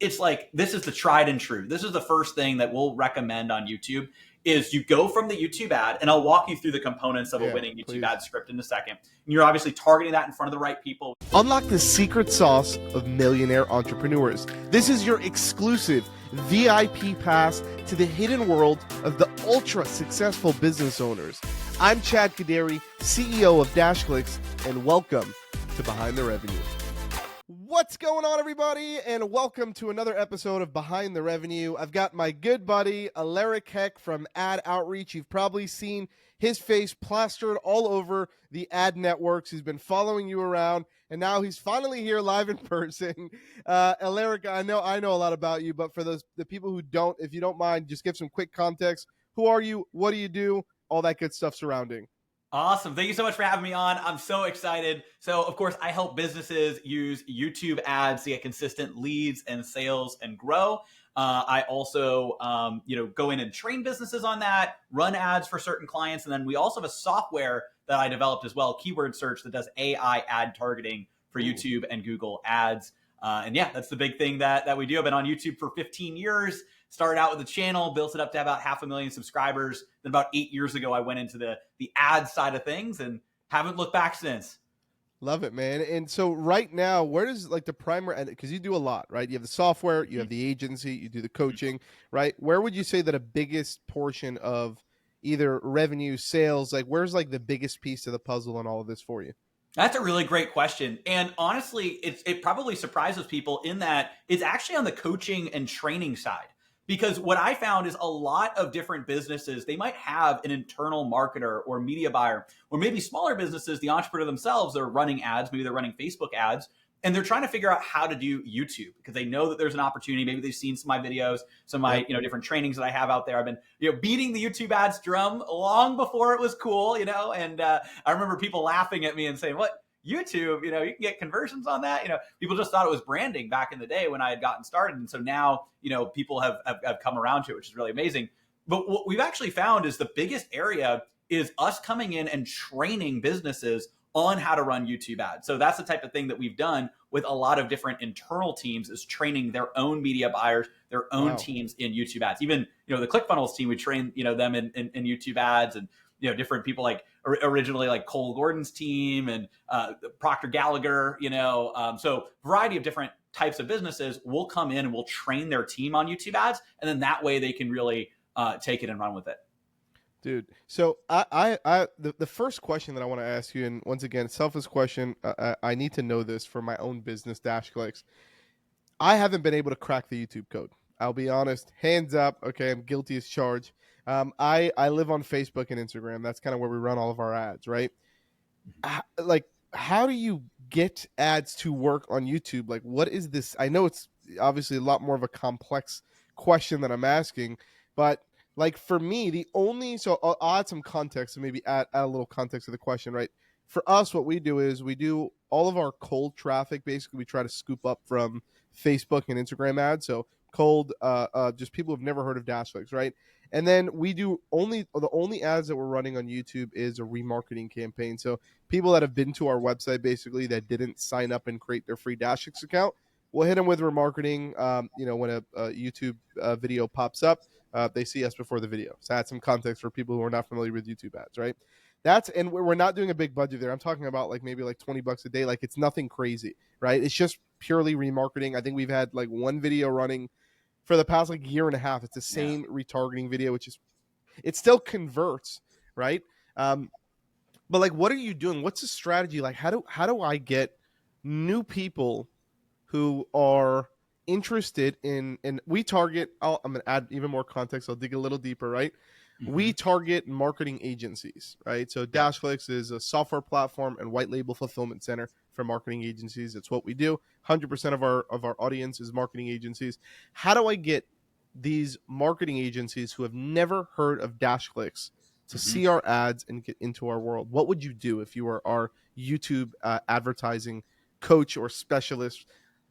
it's like, this is the tried and true. This is the first thing that we'll recommend on YouTube is you go from the YouTube ad, and I'll walk you through the components of a winning YouTube ad script in a second. And you're obviously targeting that in front of the right people. Unlock the secret sauce of millionaire entrepreneurs. This is your exclusive VIP pass to the hidden world of the ultra successful business owners. I'm Chad Kaderi, CEO of DashClicks, and welcome to Behind the Revenue. What's going on, everybody, and welcome to another episode of Behind the Revenue. I've got my good buddy, Aleric from Ad Outreach. You've probably seen his face plastered all over the ad networks. He's been following you around, and now he's finally here live in person. Aleric, I know a lot about you, but for the people who don't, if you don't mind, just give some quick context. Who are you? What do you do? All that good stuff surrounding. Awesome. Thank you so much for having me on. I'm so excited. So, of course, I help businesses use YouTube ads to get consistent leads and sales and grow. I also, go in and train businesses on that, run ads for certain clients. And then we also have a software that I developed as well, keyword search, that does AI ad targeting for YouTube and Google ads. And yeah, that's the big thing that we do. I've been on YouTube for 15 years. Started out with the channel, built it up to about 500,000 subscribers. Then about 8 years ago, I went into the ad side of things and haven't looked back since. Love it, man. And so right now, where does like the primary, because you do a lot, right? You have the software, you have the agency, you do the coaching, right? Where would you say that a biggest portion of either revenue, sales, like where's like the biggest piece of the puzzle in all of this for you? That's a really great question. And honestly, it probably surprises people in that it's actually on the coaching and training side. Because what I found is a lot of different businesses, they might have an internal marketer or media buyer, or maybe smaller businesses, the entrepreneur themselves, they're running ads, maybe they're running Facebook ads, and they're trying to figure out how to do YouTube because they know that there's an opportunity. Maybe they've seen some of my videos, some of my different trainings that I have out there. I've been beating the YouTube ads drum long before it was cool, and I remember people laughing at me and saying, "What? YouTube, you can get conversions on that." People just thought it was branding back in the day when I had gotten started. And so now, people have come around to it, which is really amazing. But what we've actually found is the biggest area is us coming in and training businesses on how to run YouTube ads. So that's the type of thing that we've done with a lot of different internal teams, is training their own media buyers, their own teams in YouTube ads. Even, the ClickFunnels team, we train, them in YouTube ads, and different people like originally like Cole Gordon's team and Procter Gallagher, so variety of different types of businesses will come in and we'll train their team on YouTube ads. And then that way they can really take it and run with it. Dude, so the first question that I want to ask you, and once again, selfish question, I need to know this for my own business, DashClicks. I haven't been able to crack the YouTube code. I'll be honest, hands up. Okay, I'm guilty as charged. I live on Facebook and Instagram. That's kind of where we run all of our ads, right? Like, how do you get ads to work on YouTube? Like, what is this? I know it's obviously a lot more of a complex question that I'm asking, but like for me, so I'll add some context and maybe add a little context to the question, right? For us, what we do is we do all of our cold traffic. Basically, we try to scoop up from Facebook and Instagram ads. So cold, just people who've never heard of DashClicks, right? And then we do the only ads that we're running on YouTube is a remarketing campaign. So people that have been to our website, basically, that didn't sign up and create their free DashClicks account, we'll hit them with remarketing. When a YouTube video pops up, they see us before the video. So add some context for people who are not familiar with YouTube ads, right? And we're not doing a big budget there. I'm talking about like maybe like $20 a day. Like it's nothing crazy, right? It's just purely remarketing. I think we've had like one video running for the past like year and a half. It's the same retargeting video, it still converts, right? But like, what are you doing? What's the strategy? Like, how do I get new people who are interested in we target, I'm going to add even more context. I'll dig a little deeper, right? Mm-hmm. We target marketing agencies, right? So DashClicks is a software platform and white label fulfillment center for marketing agencies. It's what we do. 100% of our audience is marketing agencies. How do I get these marketing agencies who have never heard of DashClicks to see our ads and get into our world? What would you do if you were our YouTube advertising coach or specialist,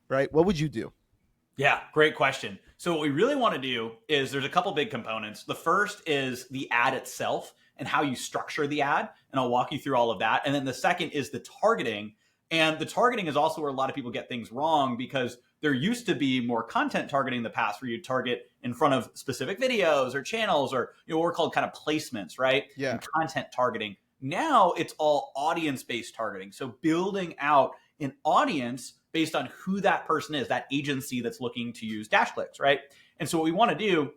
right? What would you do? Yeah, great question. So what we really want to do is there's a couple big components. The first is the ad itself and how you structure the ad. And I'll walk you through all of that. And then the second is the targeting. And the targeting is also where a lot of people get things wrong, because there used to be more content targeting in the past where you target in front of specific videos or channels or what we're called kind of placements, right? Yeah. And content targeting. Now it's all audience-based targeting. So building out an audience based on who that person is, that agency that's looking to use dash clicks, right? And so what we want to do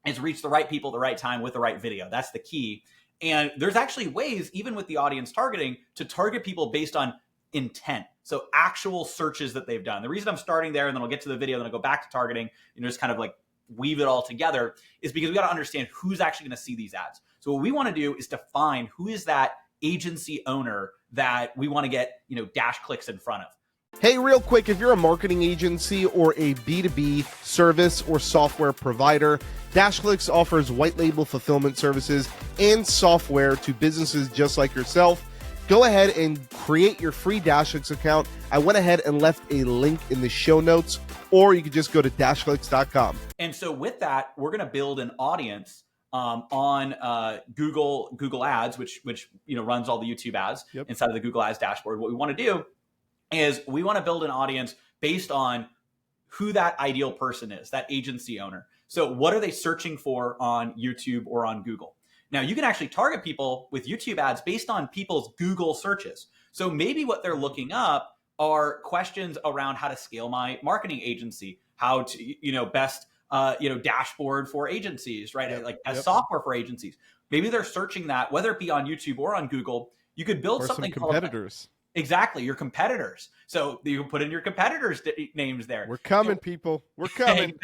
is reach the right people at the right time with the right video. That's the key. And there's actually ways, even with the audience targeting, to target people based on intent. So actual searches that they've done. The reason I'm starting there, and then I'll get to the video, and then I'll go back to targeting, just kind of like weave it all together, is because we got to understand who's actually going to see these ads. So what we want to do is define who is that agency owner that we want to get, dash clicks in front of. Hey, real quick, if you're a marketing agency or a B2B service or software provider, DashClicks offers white label fulfillment services and software to businesses just like yourself. Go ahead and create your free DashClicks account. I went ahead and left a link in the show notes, or you can just go to dashclicks.com. And so with that, we're going to build an audience on Google Ads, which runs all the YouTube ads inside of the Google Ads dashboard. What we want to do is we want to build an audience based on who that ideal person is, that agency owner. So what are they searching for on YouTube or on Google? Now, you can actually target people with YouTube ads based on people's Google searches. So maybe what they're looking up are questions around how to scale my marketing agency, how to, best, dashboard for agencies, right? Software for agencies. Maybe they're searching that, whether it be on YouTube or on Google. You could build something called competitors. Exactly, your competitors. So you can put in your competitors' names there. We're coming, people. We're coming.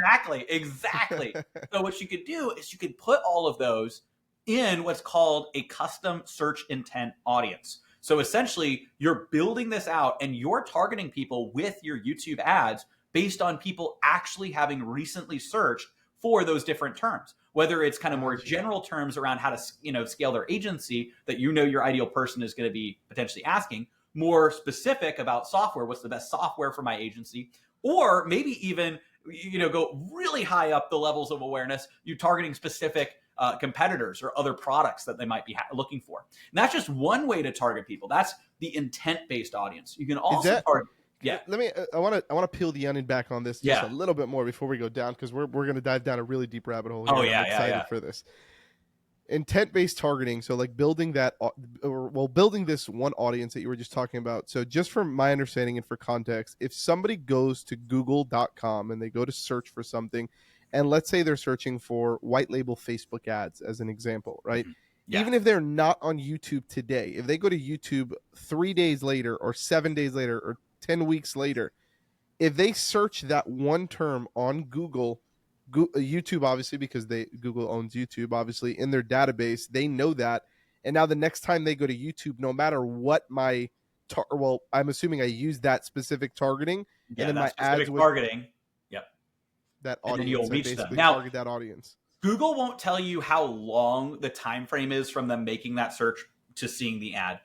Exactly. So what you could do is you could put all of those in what's called a custom search intent audience. So essentially, you're building this out and you're targeting people with your YouTube ads based on people actually having recently searched for those different terms, whether it's kind of more general terms around how to scale their agency that your ideal person is going to be potentially asking, more specific about software, what's the best software for my agency, or maybe even go really high up the levels of awareness, you targeting specific competitors or other products that they might be looking for. And that's just one way to target people. That's the intent-based audience. You can also target. Yeah. I want to peel the onion back on this just a little bit more before we go down, because we're going to dive down a really deep rabbit hole here. I'm excited for this. Intent-based targeting, so like building this one audience that you were just talking about. So just from my understanding and for context, if somebody goes to google.com and they go to search for something, and let's say they're searching for white label Facebook ads as an example, right? Yeah. Even if they're not on YouTube today, if they go to YouTube 3 days later or 7 days later or 10 weeks later, if they search that one term on Google, YouTube, obviously, because Google owns YouTube, obviously, in their database, they know that. And now the next time they go to YouTube, no matter what I'm assuming I use that specific targeting, and then my ads with targeting, that audience, and then you'll reach them. Now, target that audience. Google won't tell you how long the time frame is from them making that search to seeing the ad,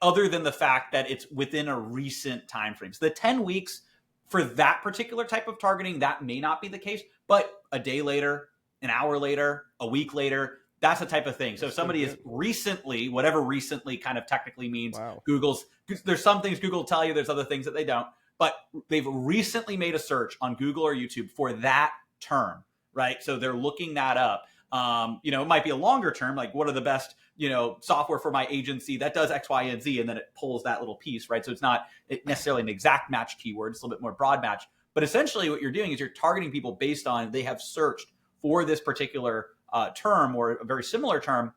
other than the fact that it's within a recent time frame. So the 10 weeks for that particular type of targeting, that may not be the case, but a day later, an hour later, a week later, that's the type of thing. So if somebody is recently, whatever recently kind of technically means, there's some things Google will tell you, there's other things that they don't, but they've recently made a search on Google or YouTube for that term, right? So they're looking that up. It might be a longer term, like what are the best, software for my agency that does X, Y, and Z, and then it pulls that little piece, right? So it's not necessarily an exact match keyword, it's a little bit more broad match. But essentially what you're doing is you're targeting people based on they have searched for this particular term or a very similar term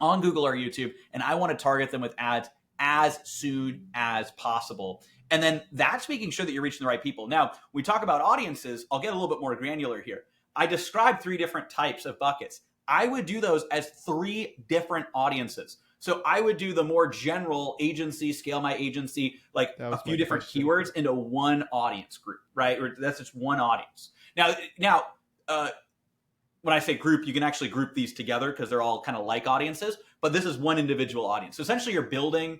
on Google or YouTube, and I want to target them with ads as soon as possible. And then that's making sure that you're reaching the right people. Now, we talk about audiences. I'll get a little bit more granular here. I described 3 different types of buckets. I would do those as 3 different audiences. So I would do the more general agency, scale my agency, like a few different keywords into one audience group, right? Or that's just one audience. Now, when I say group, you can actually group these together because they're all kind of like audiences, but this is one individual audience. So essentially you're building,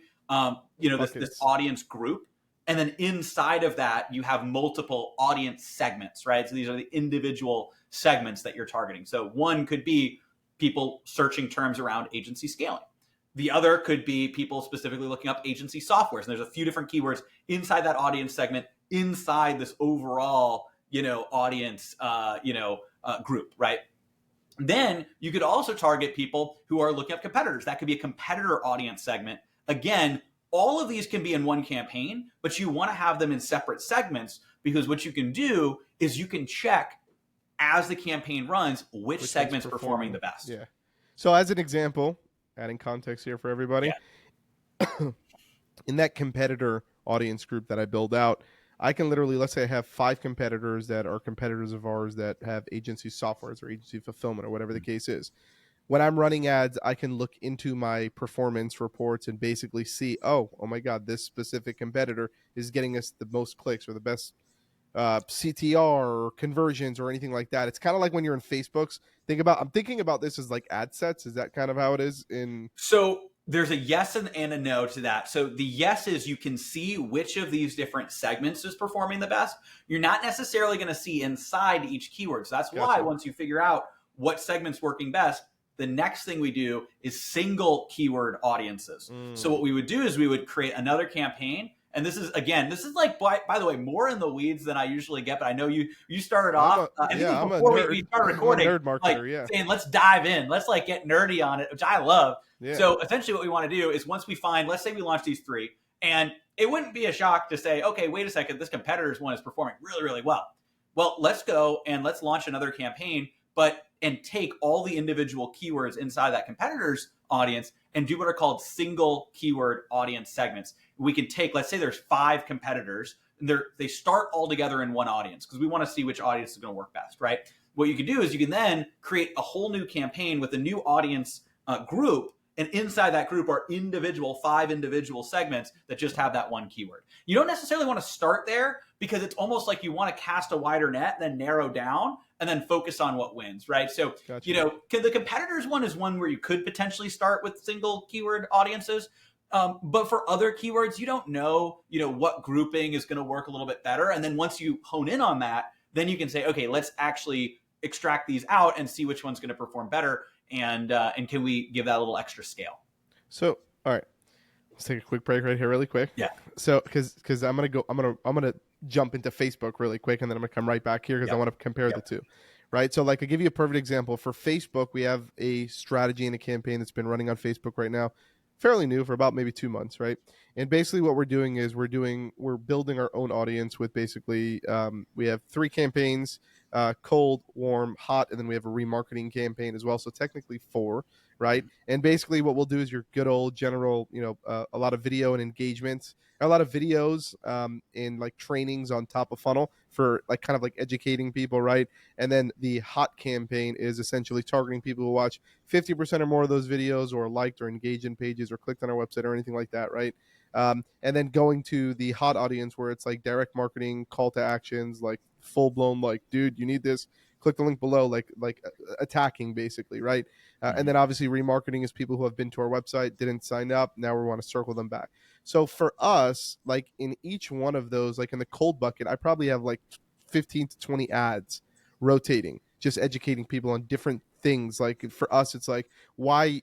this audience group. And then inside of that, you have multiple audience segments, right? So these are the individual segments that you're targeting. So one could be people searching terms around agency scaling. The other could be people specifically looking up agency softwares. And there's a few different keywords inside that audience segment inside this overall, audience, group, right? Then you could also target people who are looking up competitors. That could be a competitor audience segment. Again, all of these can be in one campaign, but you want to have them in separate segments, because what you can do is you can check as the campaign runs which segment's performing the best. Yeah. So as an example, adding context here for everybody, Yeah. in that competitor audience group that I build out, I can literally, let's say I have 5 competitors that are competitors of ours that have agency softwares or agency fulfillment or whatever the case is. When I'm running ads, I can look into my performance reports and basically see, oh my God, this specific competitor is getting us the most clicks or the best CTR or conversions or anything like that. It's kind of like when you're in Facebook's. I'm thinking about this as like ad sets. Is that kind of how it is in? So there's a yes and a no to that. So the yes is you can see which of these different segments is performing the best. You're not necessarily going to see inside each keyword. So that's why once you figure out what segment's working best, the next thing we do is single keyword audiences. So what we would do is we would create another campaign. And this is like, by the way, more in the weeds than I usually get. But I know you started off. We started recording, I'm a nerd marketer, saying let's dive in, let's like get nerdy on it, which I love. Yeah. So essentially, what we want to do is once we find, let's say we launch these 3, and it wouldn't be a shock to say, okay, wait a second, this competitor's one is performing really, really well. Well, let's go and let's launch another campaign, and take all the individual keywords inside that competitor's audience and do what are called single keyword audience segments. We can take, let's say there's 5 competitors, and they start all together in one audience because we want to see which audience is going to work best, right? What you can do is you can then create a whole new campaign with a new audience group, and inside that group are 5 individual segments that just have that one keyword. You don't necessarily want to start there because it's almost like you want to cast a wider net, then narrow down, and then focus on what wins, right? So, gotcha. The competitors one is one where you could potentially start with single keyword audiences. But for other keywords, you don't know, what grouping is going to work a little bit better. And then once you hone in on that, then you can say, okay, let's actually extract these out and see which one's going to perform better. And can we give that a little extra scale? So, all right, let's take a quick break right here really quick. Yeah. So, because I'm going to jump into Facebook really quick, and then I'm going to come right back here because I want to compare the two. Right. So like, I'll give you a perfect example. For Facebook, we have a strategy and a campaign that's been running on Facebook right now, fairly new, for about maybe 2 months, right? And basically what we're doing is we're building our own audience with basically we have 3 campaigns, cold, warm, hot, and then we have a remarketing campaign as well. So technically 4, right? And basically what we'll do is your good old general, a lot of video and engagement, a lot of videos and like trainings on top of funnel for like kind of like educating people, right? And then the hot campaign is essentially targeting people who watch 50% or more of those videos or liked or engaged in pages or clicked on our website or anything like that, right? And then going to the hot audience where it's like direct marketing, call to actions, like full blown, like, dude, you need this, click the link below, like attacking basically, right? And then obviously remarketing is people who have been to our website, didn't sign up, now we want to circle them back. So for us, like in each one of those, like in the cold bucket, I probably have like 15 to 20 ads rotating, just educating people on different things. Like for us, it's like why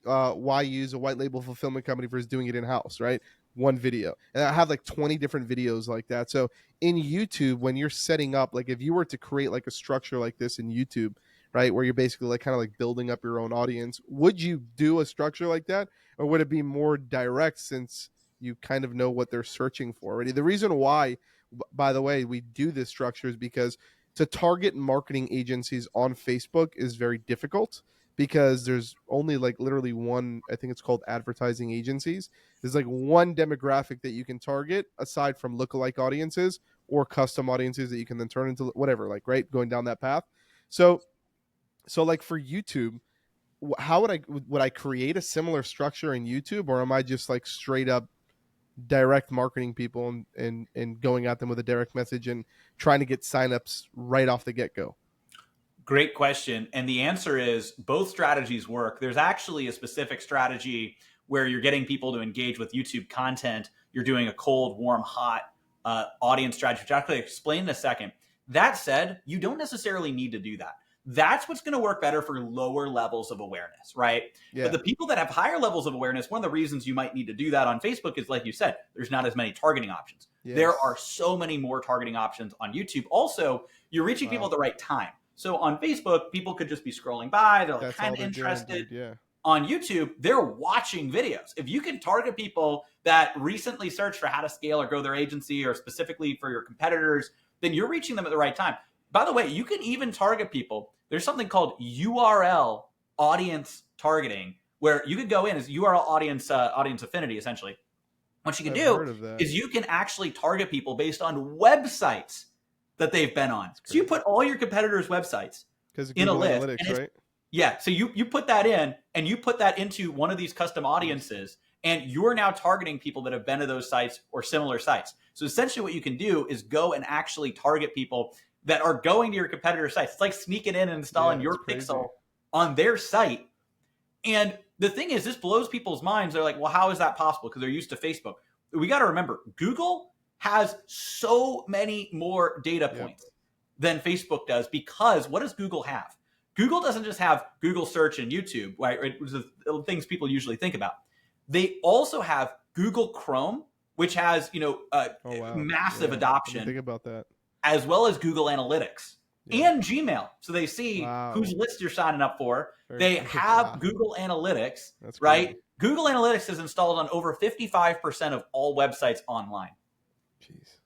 use a white label fulfillment company versus doing it in-house, right? One video. And I have like 20 different videos like that. So in YouTube, when you're setting up, like if you were to create like a structure like this in YouTube, right, where you're basically like kind of like building up your own audience, would you do a structure like that? Or would it be more direct since you kind of know what they're searching for already? The reason why, by the way, we do this structure is because to target marketing agencies on Facebook is very difficult because there's only like literally one, I think it's called advertising agencies. There's like one demographic that you can target aside from lookalike audiences or custom audiences that you can then turn into whatever, like, right, going down that path. So like for YouTube, how would I create a similar structure in YouTube, or am I just like straight up direct marketing people and going at them with a direct message and trying to get signups right off the get-go? Great question. And the answer is both strategies work. There's actually a specific strategy where you're getting people to engage with YouTube content. You're doing a cold, warm, hot audience strategy, which I'll actually explain in a second. That said, you don't necessarily need to do that. that's what's going to work better for lower levels of awareness, right? Yeah. But the people that have higher levels of awareness, one of the reasons you might need to do that on Facebook is, like you said, there's not as many targeting options. Yes. There are so many more targeting options on YouTube. Also, you're reaching people at the right time. So on Facebook, people could just be scrolling by. They're like kind of interested. Yeah. On YouTube, they're watching videos. If you can target people that recently searched for how to scale or grow their agency, or specifically for your competitors, then you're reaching them at the right time. By the way, you can even target people. There's something called URL audience targeting, where you could go in as URL audience affinity, essentially. What you can do is you can actually target people based on websites that they've been on. So you put all your competitors' websites in a list. Analytics, right? Yeah. So you put that in, and you put that into one of these custom audiences, and you're now targeting people that have been to those sites or similar sites. So essentially what you can do is go and actually target people that are going to your competitor sites. It's like sneaking in and installing your pixel on their site. And the thing is, this blows people's minds. They're like, well, how is that possible? Because they're used to Facebook. We got to remember, Google has so many more data points than Facebook does, because what does Google have? Google doesn't just have Google search and YouTube, right? Which is the things people usually think about. They also have Google Chrome, which has, massive adoption. Think about that. As well as Google Analytics and Gmail. So they see whose list you're signing up for. They have Google Analytics, right? Crazy. Google Analytics is installed on over 55% of all websites online. Jeez.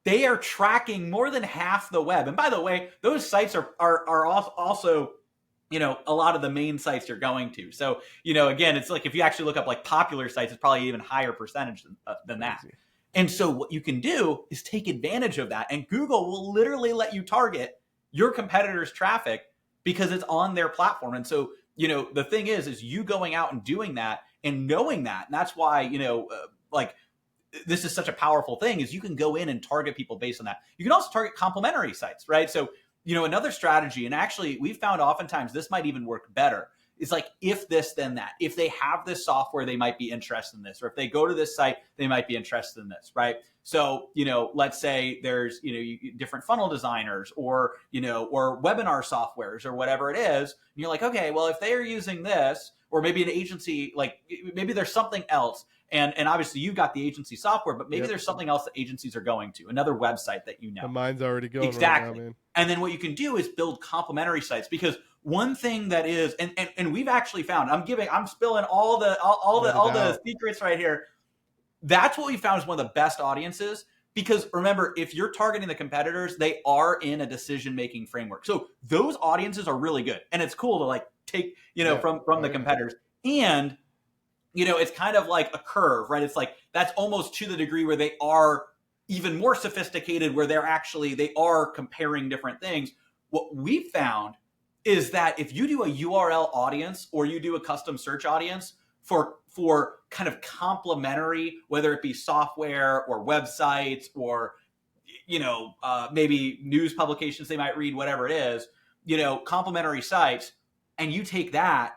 They are tracking more than half the web. And by the way, those sites are also, a lot of the main sites you're going to. So, again, it's like if you actually look up like popular sites, it's probably even higher percentage than that. And so what you can do is take advantage of that. And Google will literally let you target your competitors' traffic because it's on their platform. And so, the thing is you going out and doing that and knowing that. And that's why, this is such a powerful thing, is you can go in and target people based on that. You can also target complementary sites, right? So, another strategy, and actually we've found oftentimes this might even work better, is like if this, then that. If they have this software, they might be interested in this. Or if they go to this site, they might be interested in this, right? So, let's say there's, different funnel designers or webinar softwares or whatever it is. And you're like, okay, well, if they are using this, or maybe an agency, like maybe there's something else. And obviously you've got the agency software, but maybe there's something else that agencies are going to, another website that The mine's already going exactly. Right now, man. And then what you can do is build complementary sites, because one thing that is, and we've actually found, I'm spilling all the secrets right here. That's what we found is one of the best audiences, because remember, if you're targeting the competitors, they are in a decision-making framework. So those audiences are really good. And it's cool to like take, from the competitors. And it's kind of like a curve, right? It's like that's almost to the degree where they are even more sophisticated, where they are comparing different things. What we found is that if you do a URL audience or you do a custom search audience for kind of complementary, whether it be software or websites or maybe news publications they might read, whatever it is, complementary sites, and you take that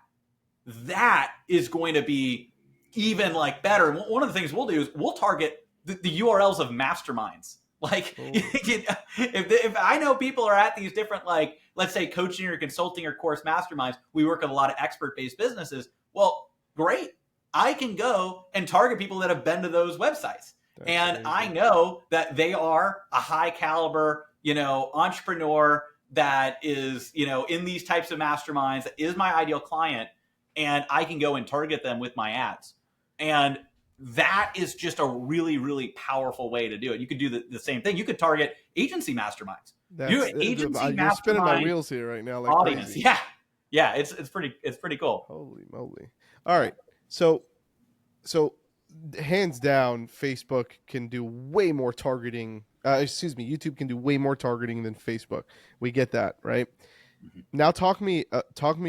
is going to be even like better. And one of the things we'll do is we'll target the URLs of masterminds. Like if I know people are at these different, like, let's say coaching or consulting or course masterminds, we work with a lot of expert-based businesses. Well, great. I can go and target people that have been to those websites. That's crazy. I know that they are a high caliber, entrepreneur that is, in these types of masterminds, that is my ideal client. And I can go and target them with my ads. And that is just a really, really powerful way to do it. You could do the same thing. You could target agency masterminds. You're spinning my wheels here right now. Like audience. Crazy. Yeah. It's pretty cool. Holy moly. All right. So hands down, Facebook can do way more targeting. YouTube can do way more targeting than Facebook. We get that, right? Mm-hmm. Now talk me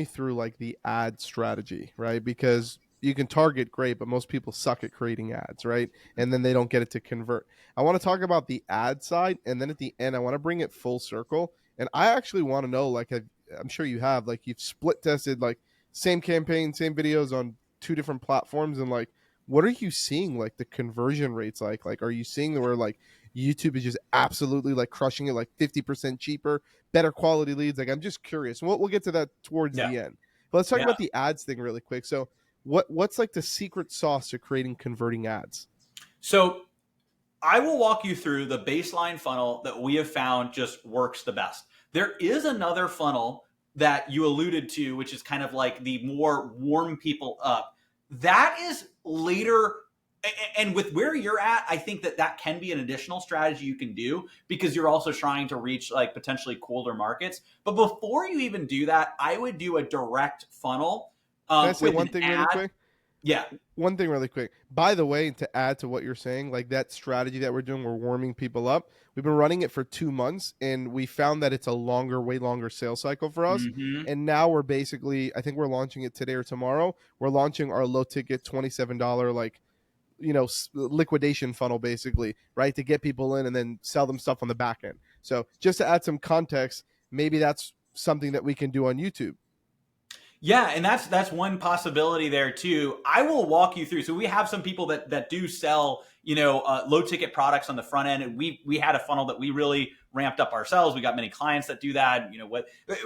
through like the ad strategy, right? Because you can target great, but most people suck at creating ads, right? And then they don't get it to convert. I want to talk about the ad side, and then at the end, I want to bring it full circle. And I actually want to know, like, I'm sure you have, like, you've split tested, like, same campaign, same videos on 2 different platforms, and like, what are you seeing, like, the conversion rates like? Like, are you seeing where, like, YouTube is just absolutely like crushing it, like 50% cheaper, better quality leads. Like, I'm just curious. We'll get to that towards Yeah. the end. But let's talk Yeah. about the ads thing really quick. So what's like the secret sauce to creating converting ads? So I will walk you through the baseline funnel that we have found just works the best. There is another funnel that you alluded to, which is kind of like the more warm people up. That is later. And with where you're at, I think that that can be an additional strategy you can do because you're also trying to reach like potentially colder markets. But before you even do that, I would do a direct funnel Can I say with one an thing really ad. quick? Yeah. One thing really quick. By the way, to add to what you're saying, like that strategy that we're doing, we're warming people up. We've been running it for 2 months, and we found that it's a longer, way longer sales cycle for us. Mm-hmm. And now we're basically, I think we're launching it today or tomorrow. We're launching our low ticket $27 like liquidation funnel basically, right, to get people in and then sell them stuff on the back end. So just to add some context, maybe that's something that we can do on YouTube. Yeah, and that's one possibility there too. I will walk you through. So we have some people that do sell, low ticket products on the front end, and we had a funnel that we really ramped up ourselves. We got many clients that do that.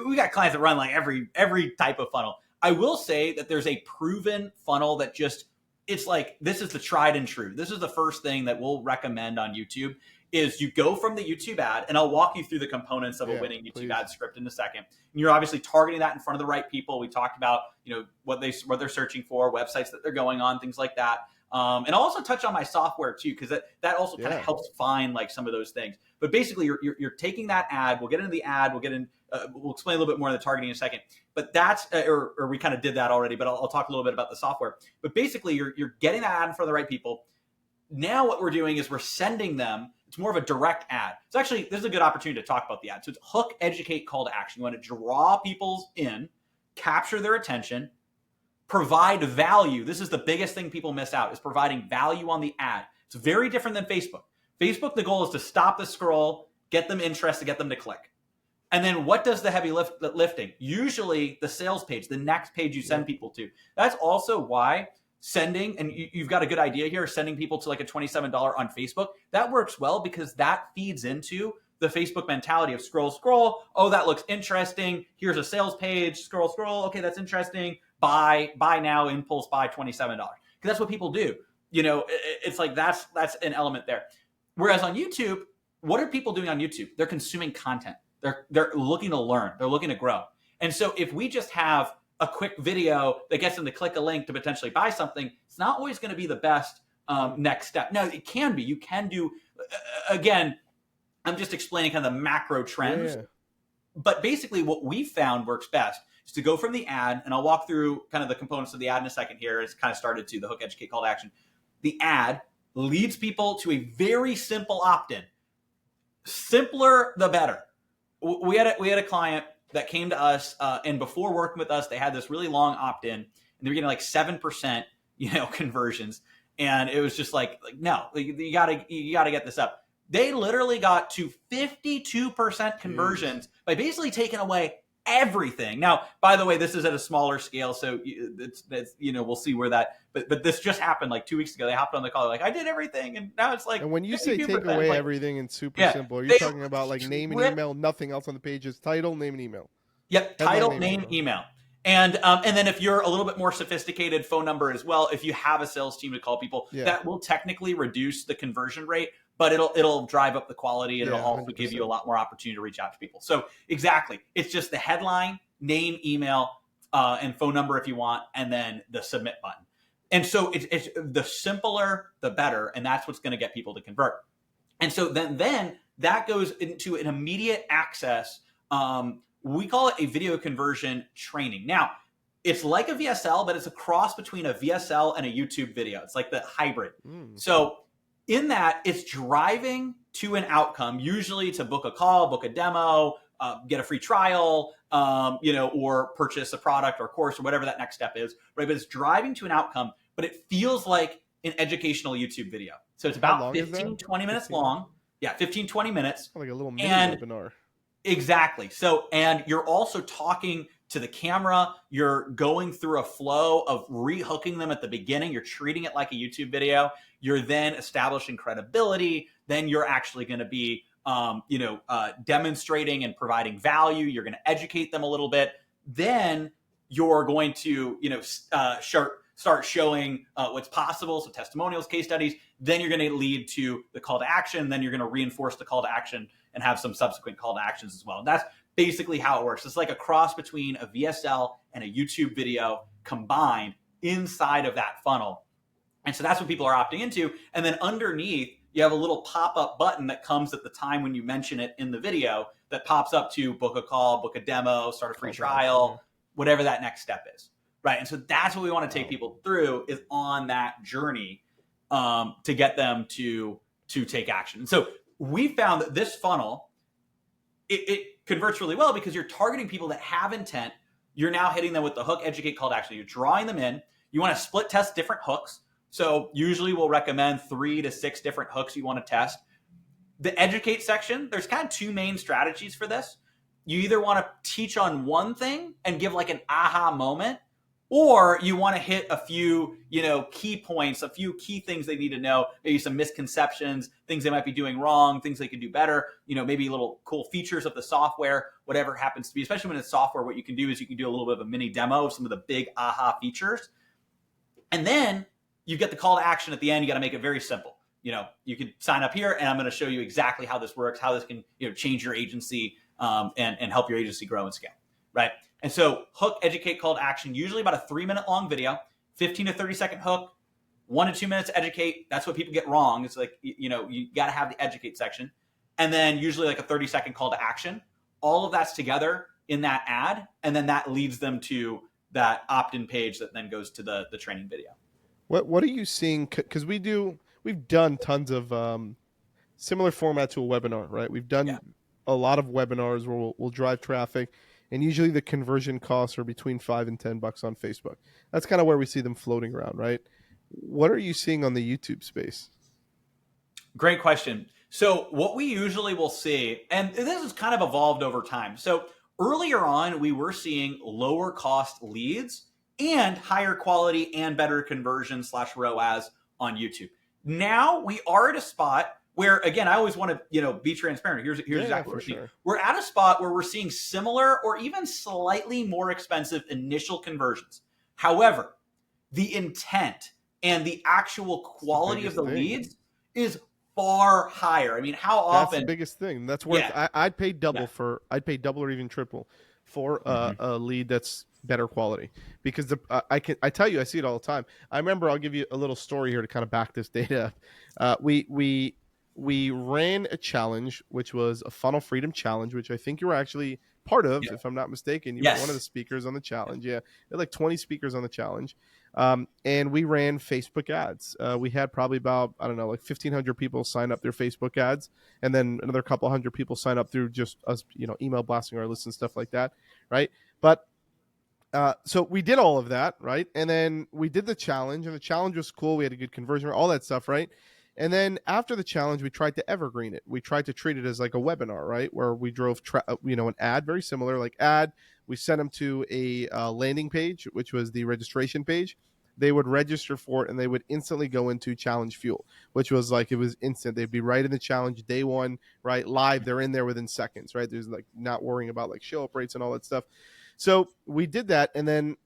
We got clients that run like every type of funnel. I will say that there's a proven funnel that just it's like this is the tried and true. This is the first thing that we'll recommend on YouTube is you go from the YouTube ad, and I'll walk you through the components of a winning YouTube ad script in a second. And you're obviously targeting that in front of the right people. We talked about, what they're searching for, websites that they're going on, things like that. And I'll also touch on my software too, because that also kind of helps find like some of those things. But basically, you're taking that ad. We'll get into the ad. We'll explain a little bit more of the targeting in a second. But that's or we kind of did that already. But I'll talk a little bit about the software. But basically, you're getting that ad in front of the right people. Now what we're doing is we're sending them. It's more of a direct ad. It's actually, this is a good opportunity to talk about the ad. So it's hook, educate, call to action. You want to draw people in, capture their attention, provide value. This is the biggest thing people miss out is providing value on the ad. It's very different than Facebook. Facebook, the goal is to stop the scroll, get them interested, get them to click. And then what does the heavy lifting? Usually the sales page, the next page you send people to. That's also why sending, and you've got a good idea here, sending people to like a $27 on Facebook, that works well because that feeds into the Facebook mentality of scroll. Oh, that looks interesting. Here's a sales page. Scroll. Okay, that's interesting. Buy now, impulse buy $27. Because that's what people do. It's like that's an element there. Whereas on YouTube, what are people doing on YouTube? They're consuming content. They're looking to learn. They're looking to grow. And so if we just have a quick video that gets them to click a link to potentially buy something, it's not always going to be the best next step. No, it can be. You can do, again, I'm just explaining kind of the macro trends. Yeah. But basically what we found works best is to go from the ad, and I'll walk through kind of the components of the ad in a second here. It's kind of started to the hook, educate, call to action. The ad leads people to a very simple opt-in. Simpler, the better. We had a client that came to us, and before working with us, they had this really long opt-in, and they were getting like 7%, conversions, and it was just like no, you gotta get this up. They literally got to 52% conversions by basically taking away everything. Now, by the way, this is at a smaller scale, so it's we'll see where that. But this just happened like 2 weeks ago. They hopped on the call, like I did everything, and now it's like. And when you say take away everything and super simple, are you talking about like name and email, nothing else on the page? Is title, name, and email. Yep, title, name, email. And then if you're a little bit more sophisticated, phone number as well. If you have a sales team to call people, that will technically reduce the conversion rate, but it'll drive up the quality, and it'll also 100%. Give you a lot more opportunity to reach out to people. So exactly, it's just the headline, name, email, and phone number if you want, and then the submit button. And so it's the simpler, the better, and that's what's going to get people to convert. And so then that goes into an immediate access. We call it a video conversion training. Now, it's like a VSL, but it's a cross between a VSL and a YouTube video. It's like the hybrid. So in that, it's driving to an outcome, usually to book a call, book a demo, get a free trial, or purchase a product or course or whatever that next step is, right? But it's driving to an outcome, but it feels like an educational YouTube video. So it's about 15, 20 minutes long. Yeah, 15, 20 minutes. Like a little mini webinar. Exactly. So, and you're also talking to the camera. You're going through a flow of rehooking them at the beginning. You're treating it like a YouTube video. You're then establishing credibility. then you're actually going to be, demonstrating and providing value. You're going to educate them a little bit. Then you're going to, start showing what's possible. So testimonials, case studies. Then you're going to lead to the call to action. Then you're going to reinforce the call to action and have some subsequent call to actions as well. And that's basically how it works. It's like a cross between a VSL and a YouTube video combined inside of that funnel. And so that's what people are opting into. And then underneath, you have a little pop-up button that comes at the time when you mention it in the video that pops up to book a call, book a demo, start a free trial, whatever that next step is. Right. And so that's what we want to take people through, is on that journey to get them to take action. And so we found that this funnel, it converts really well because you're targeting people that have intent. You're now hitting them with the hook, educate, call to action. You're drawing them in. You want to split test different hooks. So usually we'll recommend 3 to 6 different hooks you want to test. The educate section, there's kind of 2 main strategies for this. You either want to teach on one thing and give like an aha moment, or you want to hit a few, key points, a few key things they need to know, maybe some misconceptions, things they might be doing wrong, things they could do better, maybe little cool features of the software, whatever it happens to be. Especially when it's software, what you can do is you can do a little bit of a mini demo of some of the big aha features. And then you get the call to action at the end. You got to make it very simple. You can sign up here and I'm going to show you exactly how this works, how this can, change your agency and help your agency grow and scale. Right. And so hook, educate, call to action, usually about a 3-minute long video, 15 to 30 second hook, 1 to 2 minutes to educate. That's what people get wrong. It's like, you got to have the educate section. And then usually like a 30-second call to action. All of that's together in that ad. And then that leads them to that opt-in page that then goes to the training video. What are you seeing? Because we've done tons of similar format to a webinar, right? We've done a lot of webinars where we'll drive traffic, and usually the conversion costs are between $5 and $10 on Facebook. That's kind of where we see them floating around, right? What are you seeing on the YouTube space? Great question. So what we usually will see, and this has kind of evolved over time. So earlier on, we were seeing lower cost leads and higher quality and better conversion / ROAS on YouTube. Now we are at a spot where, again, I always want to, be transparent. Here's exactly what we're seeing. We're at a spot where we're seeing similar or even slightly more expensive initial conversions. However, the intent and the actual quality of the leads is far higher. I mean, how often? That's the biggest thing. That's worth. I'd pay double I'd pay double or even triple for a lead that's better quality, because I tell you, I see it all the time. I remember, I'll give you a little story here to kind of back this data up. We ran a challenge, which was a funnel freedom challenge, which I think you were actually part of, if I'm not mistaken. You were one of the speakers on the challenge. There were like 20 speakers on the challenge. And we ran Facebook ads. We had probably about, like 1,500 people sign up their Facebook ads, and then another couple hundred people sign up through just us, email blasting our lists and stuff like that. Right. But so we did all of that, right? And then we did the challenge, and the challenge was cool. We had a good conversion rate, all that stuff, right? And then after the challenge, we tried to evergreen it. We tried to treat it as like a webinar, right? Where we drove, an ad, very similar, like ad. We sent them to a landing page, which was the registration page. They would register for it, and they would instantly go into Challenge Fuel, which was like, it was instant. They'd be right in the challenge day one, right? Live. They're in there within seconds, right? There's like not worrying about like show up rates and all that stuff. So we did that, and then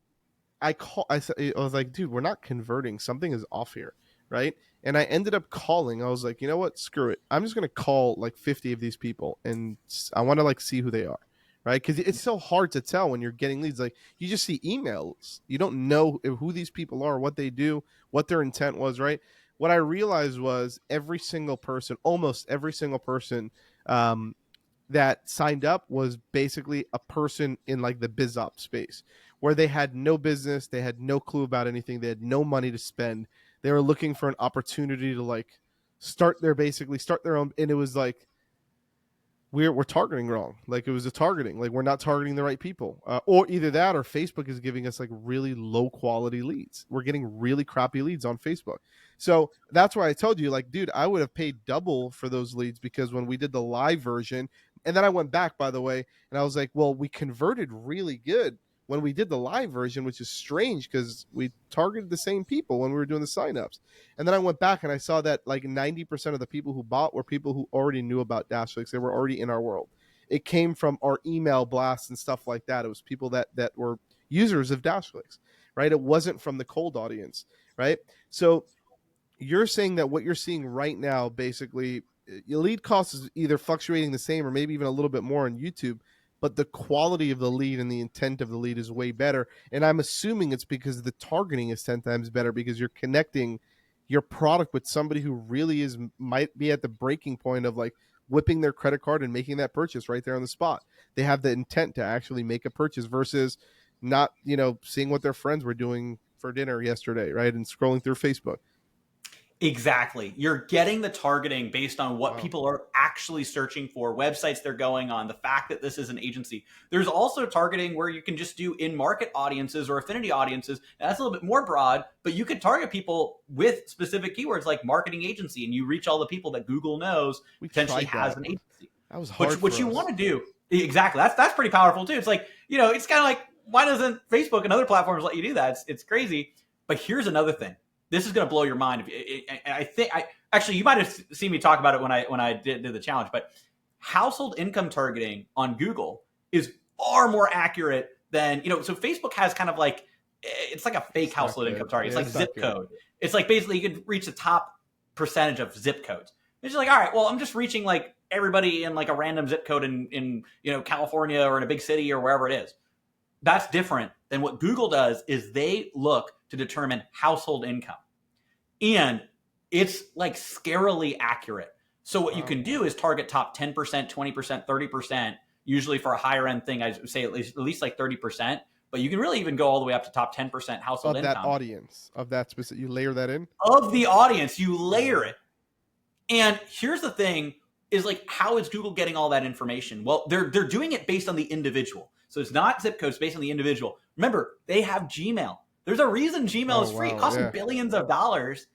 I was like, dude, we're not converting. Something is off here, right? And I ended up calling. I was like, you know what? Screw it. I'm just going to call like 50 of these people, and I want to like see who they are, right? Because it's so hard to tell when you're getting leads. Like, you just see emails. You don't know who these people are, what they do, what their intent was, right? What I realized was almost every single person that signed up was basically a person in like the biz op space, where they had no business, they had no clue about anything, they had no money to spend. They were looking for an opportunity to like start their own. And it was like, we're targeting wrong. Like, it was a targeting, like we're not targeting the right people, or either that, or Facebook is giving us like really low quality leads. We're getting really crappy leads on Facebook. So that's why I told you, like, dude, I would have paid double for those leads, because when we did the live version, and then I went back, by the way, and I was like, well, we converted really good when we did the live version, which is strange because we targeted the same people when we were doing the signups. And then I went back and I saw that like 90% of the people who bought were people who already knew about Dashlix. They were already in our world. It came from our email blasts and stuff like that. It was people that were users of Dashlix, right? It wasn't from the cold audience, right? So you're saying that what you're seeing right now, basically, your lead cost is either fluctuating the same or maybe even a little bit more on YouTube, but the quality of the lead and the intent of the lead is way better. And I'm assuming it's because the targeting is 10 times better because you're connecting your product with somebody who really is might be at the breaking point of like whipping their credit card and making that purchase right there on the spot. They have the intent to actually make a purchase versus not, seeing what their friends were doing for dinner yesterday, right? And scrolling through Facebook. Exactly. You're getting the targeting based on what Wow. people are actually searching for, websites they're going on, the fact that this is an agency. There's also targeting where you can just do in-market audiences or affinity audiences. And that's a little bit more broad, but you could target people with specific keywords like marketing agency, and you reach all the people that Google knows potentially has an agency. That was hard What you want to do. Exactly. That's pretty powerful too. It's like, it's kind of like, why doesn't Facebook and other platforms let you do that? It's crazy. But here's another thing. This is going to blow your mind. I think actually you might have seen me talk about it when I did the challenge, but household income targeting on Google is far more accurate than, so Facebook has kind of like, it's like a fake household income target. It's like zip code. It's like basically you can reach the top percentage of zip codes. It's just like, all right, well, I'm just reaching like everybody in like a random zip code in California or in a big city or wherever it is. That's different than what Google does is they look to determine household income. And it's like scarily accurate. So what you can do is target top 10%, 20%, 30%, usually for a higher end thing, I would say at least like 30%. But you can really even go all the way up to top 10% household income. Of that audience, of that specific, you layer that in? Of the audience, you layer it. And here's the thing is like, how is Google getting all that information? Well, they're doing it based on the individual. So it's not zip codes, based on the individual. Remember, they have Gmail. There's a reason Gmail is free. It costs them billions of dollars.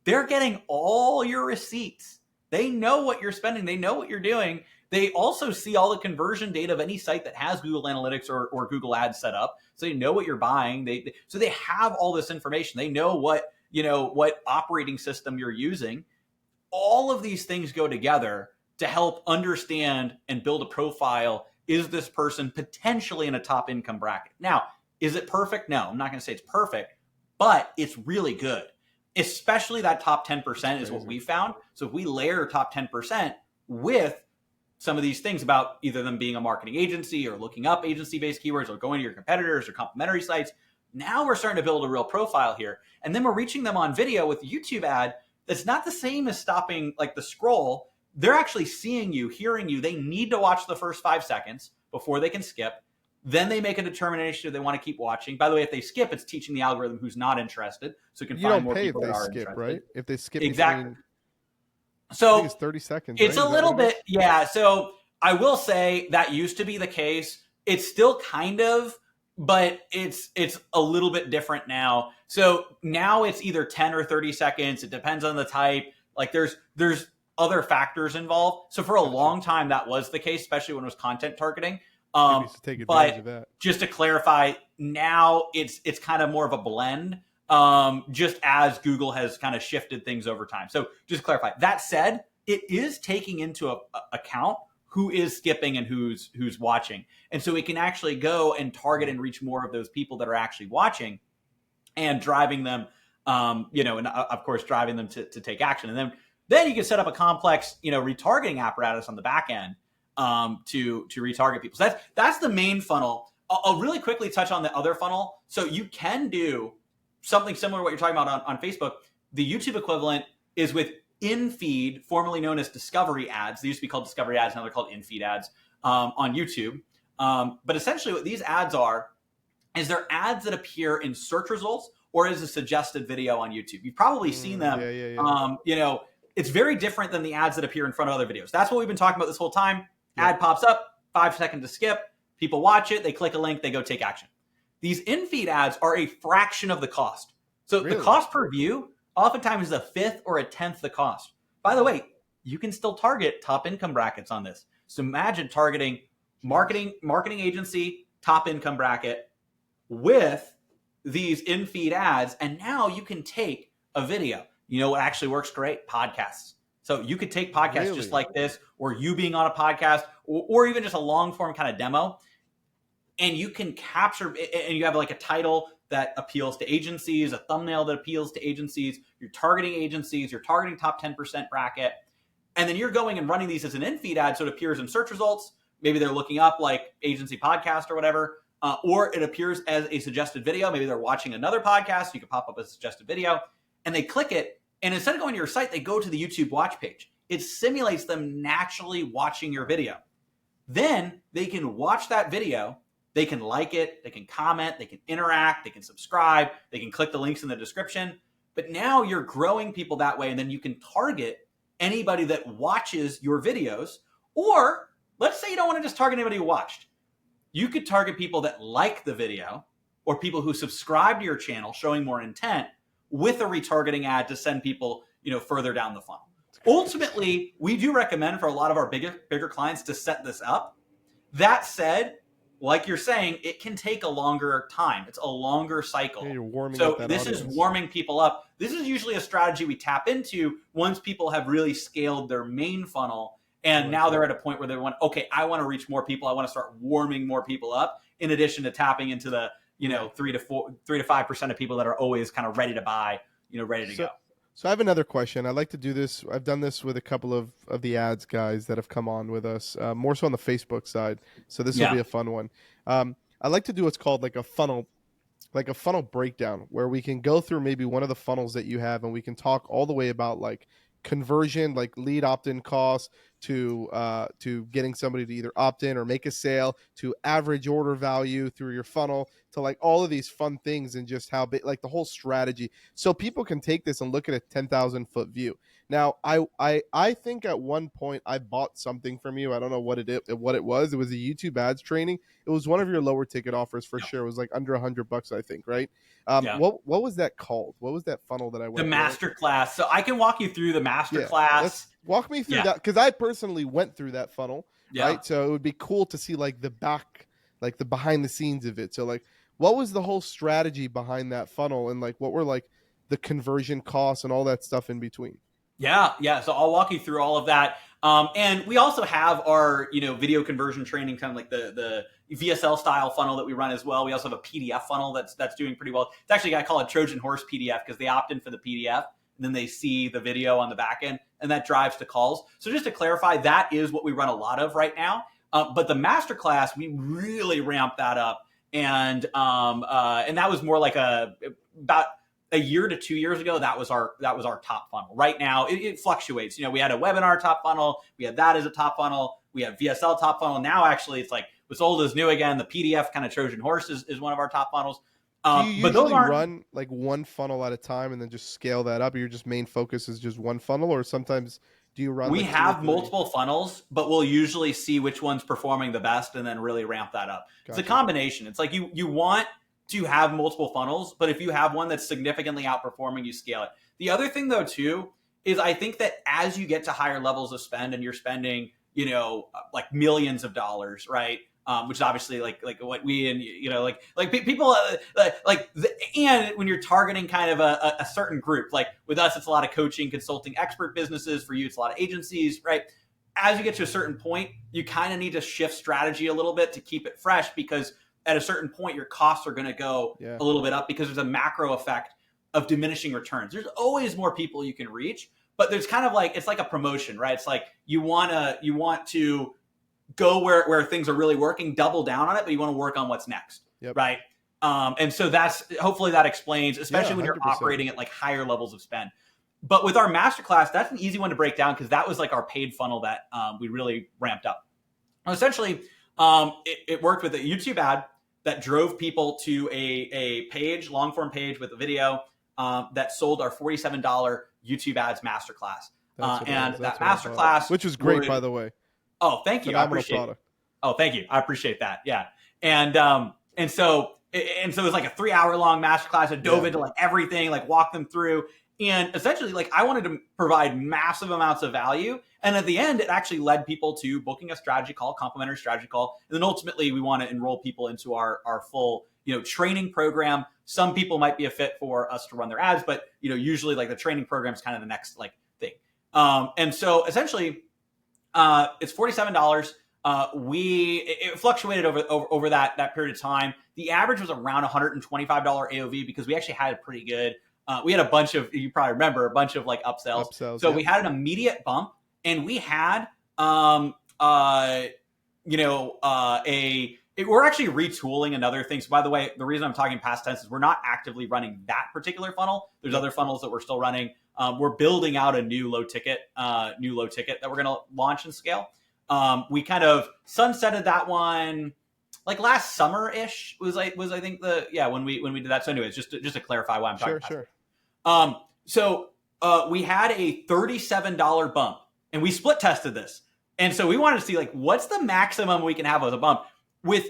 They're getting all your receipts. They know what you're spending. They know what you're doing. They also see all the conversion data of any site that has Google Analytics or Google Ads set up. So they know what you're buying. So they have all this information. They know what operating system you're using. All of these things go together to help understand and build a profile. Is this person potentially in a top income bracket? Now, is it perfect? No, I'm not going to say it's perfect, but it's really good. Especially that top 10% is what we found. So if we layer top 10% with some of these things about either them being a marketing agency or looking up agency-based keywords or going to your competitors or complementary sites, now we're starting to build a real profile here. And then we're reaching them on video with a YouTube ad that's not the same as stopping like the scroll. They're actually seeing you, hearing you. They need to watch the first 5 seconds before they can skip. Then they make a determination if they want to keep watching. By the way, if they skip, it's teaching the algorithm who's not interested, so it can find more people that are interested. You don't pay if they skip, right? If they skip, exactly. So I think it's 30 seconds. It's a little bit, yeah. So I will say that used to be the case. It's still kind of, but it's a little bit different now. So now it's either 10 or 30 seconds. It depends on the type. Like there's other factors involved. So for a long time that was the case, especially when it was content targeting. But just to clarify, now it's kind of more of a blend, just as Google has kind of shifted things over time. So just to clarify, that said, it is taking into account who is skipping and who's watching. And so it can actually go and target and reach more of those people that are actually watching and driving them, and of course, driving them to take action. And then you can set up a complex, retargeting apparatus on the back end to retarget people. So that's the main funnel. I'll really quickly touch on the other funnel. So you can do something similar to what you're talking about on Facebook. The YouTube equivalent is with in-feed, formerly known as discovery ads. They used to be called discovery ads. Now they're called in-feed ads on YouTube. But essentially what these ads are is they're ads that appear in search results or as a suggested video on YouTube. You've probably seen them. Yeah. It's very different than the ads that appear in front of other videos. That's what we've been talking about this whole time. Ad pops up, 5 seconds to skip. People watch it. They click a link. They go take action. These in-feed ads are a fraction of the cost. So the cost per view oftentimes is a fifth or a tenth the cost. By the way, you can still target top income brackets on this. So imagine targeting marketing agency, top income bracket. with these in-feed ads. And now you can take a video. You know what actually works great? Podcasts. So you could take podcasts just like this, or you being on a podcast, or even just a long form kind of demo. And you can capture, and you have like a title that appeals to agencies, a thumbnail that appeals to agencies. You're targeting agencies, you're targeting top 10% bracket. And then you're going and running these as an in-feed ad, so it appears in search results. Maybe they're looking up like agency podcast or whatever, or it appears as a suggested video. Maybe they're watching another podcast. You can pop up a suggested video, and they click it. And instead of going to your site, they go to the YouTube watch page. It simulates them naturally watching your video. Then they can watch that video. They can like it. They can comment. They can interact. They can subscribe. They can click the links in the description. But now you're growing people that way, and then you can target anybody that watches your videos. Or let's say you don't want to just target anybody who watched. You could target people that like the video, or people who subscribe to your channel, showing more intent, with a retargeting ad to send people, further down the funnel. Ultimately, we do recommend for a lot of our bigger clients to set this up. That said, like you're saying, it can take a longer time. It's a longer cycle. Yeah, you're warming so up that this audience. Is warming people up. This is usually a strategy we tap into once people have really scaled their main funnel. And now they're at a point where they want, okay, I want to reach more people. I want to start warming more people up, in addition to tapping into the 3 to 5% of people that are always kind of ready to buy, ready to go. So I have another question. I like to do this. I've done this with a couple of the ads guys that have come on with us, more so on the Facebook side. So this will be a fun one. I like to do what's called like a funnel breakdown, where we can go through maybe one of the funnels that you have, and we can talk all the way about like conversion, like lead opt-in costs, to getting somebody to either opt in or make a sale, to average order value through your funnel, to like all of these fun things, and just how big, like the whole strategy, so people can take this and look at a 10,000 foot view. Now, I think at one point I bought something from you. I don't know what it was. It was a YouTube ads training. It was one of your lower ticket offers for sure. It was like under $100, I think, right? What was that called? What was that funnel that I went? The masterclass. So I can walk you through the masterclass. Walk me through that, because I personally went through that funnel, right? So it would be cool to see like the behind the scenes of it. So like, what was the whole strategy behind that funnel, and like what were like the conversion costs and all that stuff in between? Yeah. So I'll walk you through all of that. And we also have our, video conversion training, kind of like the VSL style funnel that we run as well. We also have a PDF funnel that's doing pretty well. It's actually, I call it Trojan Horse PDF, because they opt in for the PDF, and then they see the video on the back end, and that drives to calls. So just to clarify, that is what we run a lot of right now. But the masterclass, we really ramped that up. And that was more like about a year to 2 years ago. That was our top funnel. Right now, it fluctuates. We had a webinar top funnel. We had that as a top funnel. We have VSL top funnel. Now, actually, it's like what's old is new again. The PDF kind of Trojan Horse is one of our top funnels. Do you usually run like one funnel at a time and then just scale that up? Or your just main focus is just one funnel, or sometimes do you run? We have multiple funnels, but we'll usually see which one's performing the best and then really ramp that up. Gotcha. It's a combination. It's like you want to have multiple funnels, but if you have one that's significantly outperforming, you scale it. The other thing though too is I think that as you get to higher levels of spend, and you're spending, like millions of dollars, right? Which is obviously like what we, and people and when you're targeting kind of a certain group, like with us, it's a lot of coaching, consulting, expert businesses. For you, it's a lot of agencies, right? As you get to a certain point, you kind of need to shift strategy a little bit to keep it fresh, because at a certain point, your costs are going to go a little bit up, because there's a macro effect of diminishing returns. There's always more people you can reach, but there's kind of like, it's like a promotion, right? It's like you want to go where things are really working, double down on it, but you want to work on what's next, right? And so hopefully that explains, especially when you're operating at like higher levels of spend. But with our masterclass, that's an easy one to break down, because that was like our paid funnel that we really ramped up. Essentially, it worked with a YouTube ad that drove people to a page, long form page with a video that sold our $47 YouTube ads masterclass. And that masterclass, which was great, by the way. Oh, thank you. I appreciate it. Oh, thank you. I appreciate that. Yeah. And so it was like a 3-hour long masterclass. I dove into like everything, like walked them through. And essentially, like, I wanted to provide massive amounts of value. And at the end, it actually led people to booking a strategy call, complimentary strategy call. And then ultimately, we want to enroll people into our full, training program. Some people might be a fit for us to run their ads, but, usually like the training program is kind of the next like thing. And so essentially, it's $47. It fluctuated over that period of time. The average was around $125 AOV because we actually had a pretty good. We had a bunch of, you probably remember, a bunch of like upsells. So yep. We had an immediate bump, and we had we're actually retooling another thing. So by the way, the reason I'm talking past tense is we're not actively running that particular funnel. There's other funnels that we're still running. We're building out a new low ticket that we're going to launch and scale. We kind of sunsetted that one like last summer-ish was I think when we did that. So anyways, just to clarify why I'm talking about it. So we had a $37 bump, and we split tested this. And so we wanted to see like what's the maximum we can have as a bump with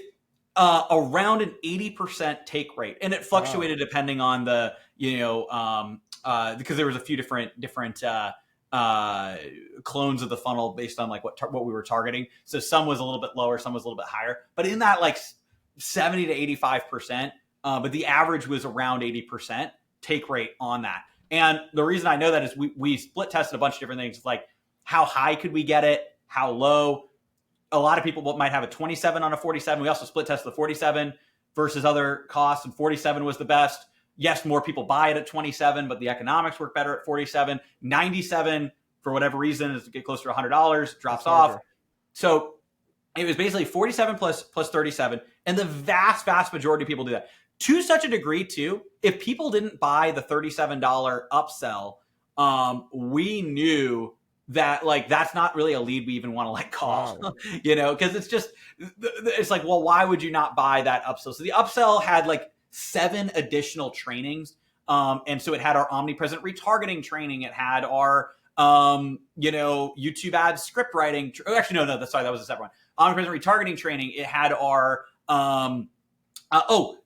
around an 80% take rate. And it fluctuated depending on the, because there was a few different clones of the funnel based on like what we were targeting. So some was a little bit lower, some was a little bit higher, but in that like 70 to 85%. But the average was around 80% take rate on that. And the reason I know that is we split tested a bunch of different things, like how high could we get it, how low. A lot of people might have a 27 on a 47. We also split tested the 47 versus other costs, and 47 was the best. Yes, more people buy it at 27, but the economics work better at 47. 97, for whatever reason, is to get closer to $100, drops off. So it was basically 47 plus 37, and the vast majority of people do that. To such a degree, too, if people didn't buy the $37 upsell, we knew that like that's not really a lead we even want to like call. Wow. Because it's like, well, why would you not buy that upsell? So the upsell had like 7 additional trainings, and so it had our omnipresent retargeting training, it had our YouTube ad script writing. Actually, no, that was a separate one. Omnipresent retargeting training. It had our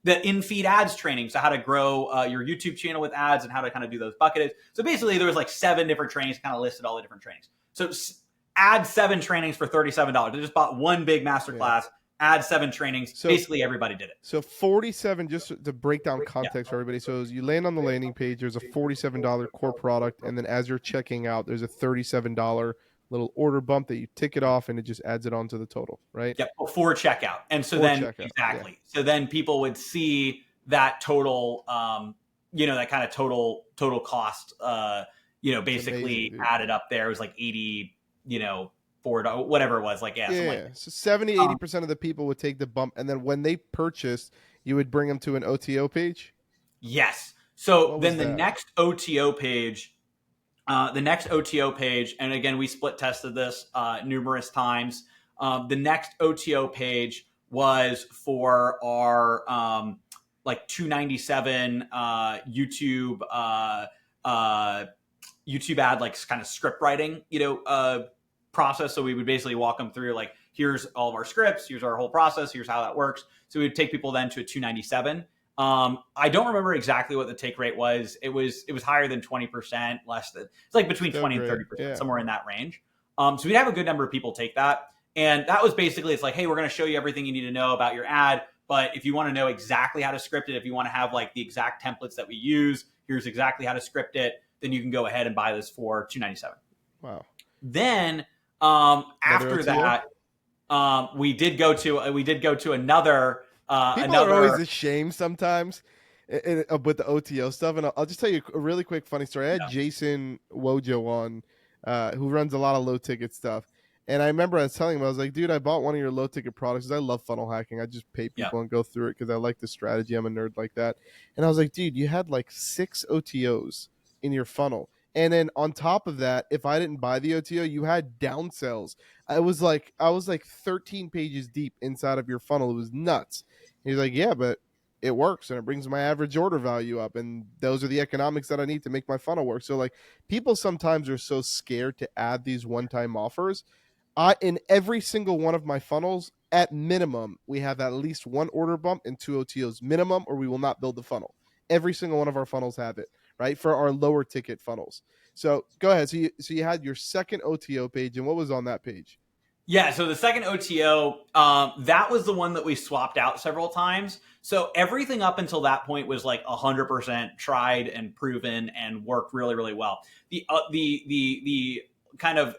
the in-feed ads training. So how to grow your YouTube channel with ads and how to kind of do those buckets. So basically there was like 7 different trainings, kind of listed all the different trainings. So add 7 trainings for $37. They just bought one big masterclass, add 7 trainings. So basically everybody did it. So 47, just to break down context for everybody. So as you land on the landing page, there's a $47 core product. And then as you're checking out, there's a $37 little order bump that you tick it off, and it just adds it onto the total, right? Yep, before checkout. And so exactly. Yeah. So then people would see that total, that kind of total cost, basically amazing, added up there. It was like 80, $4, whatever it was. Like, like so 70, 80% of the people would take the bump, and then when they purchased, you would bring them to an OTO page? Yes. So then the next OTO page, and again, we split tested this numerous times. The next OTO page was for our $297 YouTube ad, like kind of script writing, process. So we would basically walk them through like, here's all of our scripts, here's our whole process, here's how that works. So we would take people then to a $297. I don't remember exactly what the take rate was. It was higher than 20%, less than, it's like between 20 and 30%, somewhere in that range. So we'd have a good number of people take that. And that was basically, it's like, hey, we're going to show you everything you need to know about your ad. But if you want to know exactly how to script it, if you want to have like the exact templates that we use, here's exactly how to script it, then you can go ahead and buy this for $297. Wow. Then after that, we did go to another. People are always ashamed sometimes with the OTO stuff, and I'll just tell you a really quick funny story. I had Jason Wojo on, who runs a lot of low ticket stuff, and I remember I was telling him, I was like, dude, I bought one of your low ticket products because I love funnel hacking. I just pay people and go through it because I like the strategy. I'm a nerd like that, and I was like, dude, you had like 6 OTOs in your funnel. And then on top of that, if I didn't buy the OTO, you had downsells. I was like 13 pages deep inside of your funnel. It was nuts. And he's like, yeah, but it works and it brings my average order value up. And those are the economics that I need to make my funnel work. So like people sometimes are so scared to add these one-time offers. In every single one of my funnels, at minimum, we have at least 1 order bump and 2 OTOs minimum, or we will not build the funnel. Every single one of our funnels have it. right? For our lower ticket funnels. So go ahead. So you had your second OTO page, and what was on that page? Yeah, so the second OTO, that was the one that we swapped out several times. So everything up until that point was like 100% tried and proven and worked really, really well. The kind of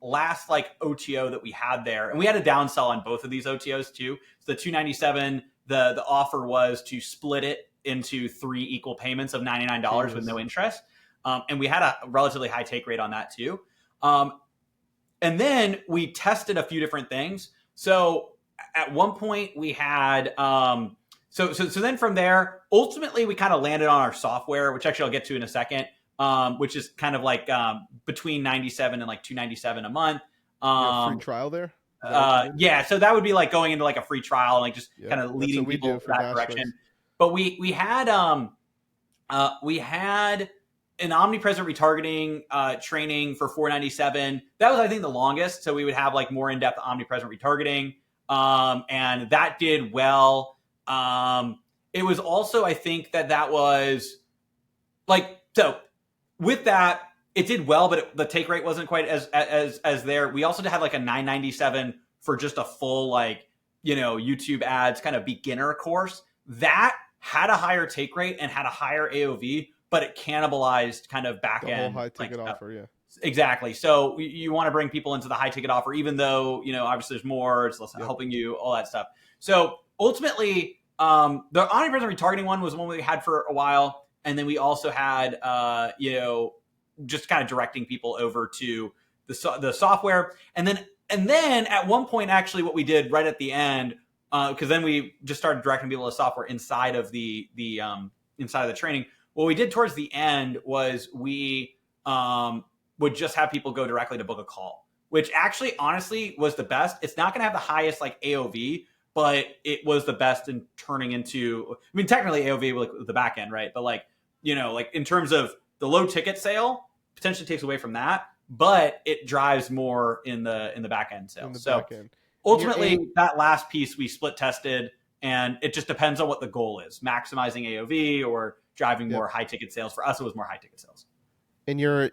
last like OTO that we had there, and we had a downsell on both of these OTOs too. So the 297, the offer was to split it into 3 equal payments of $99 with no interest, and we had a relatively high take rate on that too. And then we tested a few different things. So at one point we had, so then from there, ultimately we kind of landed on our software, which actually I'll get to in a second, which is kind of like between 97 and like 297 a month. Free trial there? Yeah, so that would be like going into like a free trial and like just kind of leading people for that direction. But we had an omnipresent retargeting training for $497. That was, I think, the longest. So we would have like more in-depth omnipresent retargeting, and that did well. It was also, I think that was like, so with that, it did well, but the take rate wasn't quite as there. We also had like a $997 for just a full like, YouTube ads kind of beginner course that had a higher take rate and had a higher AOV, but it cannibalized kind of back end. The whole high ticket offer, yeah. Exactly. So you want to bring people into the high ticket offer, even though, obviously there's more, it's less helping you, all that stuff. So ultimately, the omnipresent retargeting one was one we had for a while. And then we also had, just kind of directing people over to the software. And then at one point, actually, what we did right at the end, because then we just started directing people to software inside of the training. What we did towards the end was we would just have people go directly to book a call, which actually, honestly, was the best. It's not going to have the highest like AOV, but it was the best in turning into. I mean, technically AOV with the back end, right? But like in terms of the low ticket sale, potentially takes away from that, but it drives more in the back end sales. So ultimately, that last piece we split tested, and it just depends on what the goal is: maximizing AOV or driving more high ticket sales. For us, it was more high ticket sales. And your